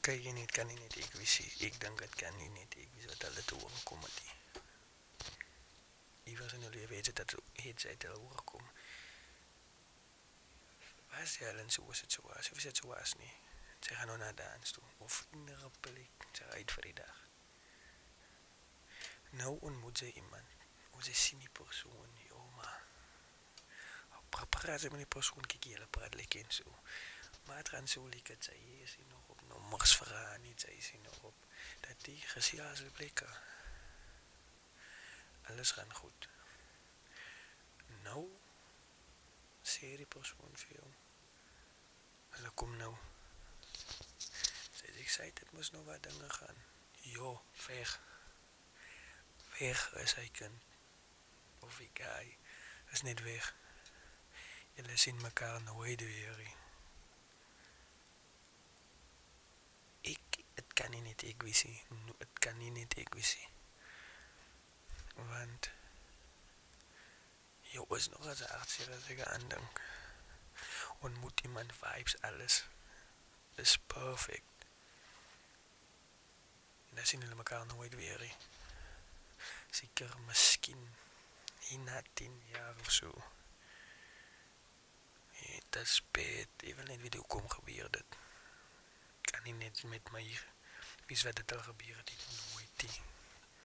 Kyk jy net, kan nie net ek wees nie. Ek dink dit kan nie net ek wees wat hulle toe oorkom het nie. Iewers in hulle lewe het dit uit hulle oorkom. Was jy al in so 'n situasie? Of is dit so was nie? Sy gaan nou na dans toe. Of in 'n plek, sy uit vir die dag. Nou ontmoet sy iemand. Of sy sien die persoon, maar praat sy met die persoon, kyk jy, hulle praat lekker en so. Maar het gaan so lekker, sy is nog op nommers vir haar nie, sy is nog op dat die gesels plekke. Alles gaan goed. Nou, sê die persoon vir jou, hulle kom nou. Sy is excited, moes nou wat dinge gaan. Jo, weg. Weg is hy kind. Of die guy, is net weg. Julle sien mekaar nooit weer nie. Het kan nie net ek wees nie. Het kan nie net ek wees nie. Want jou is nog as 'n hartseer as ek aan dink. Ontmoet iemand, vibes, alles is perfect. En dan sien hulle mekaar nooit weer nie. Seker miskien na 10 jaar of so. Het is spät, ek wil net weet hoe kom gebeur dit. Kan nie net met my wees wat dit al gebeur het, nooit nie.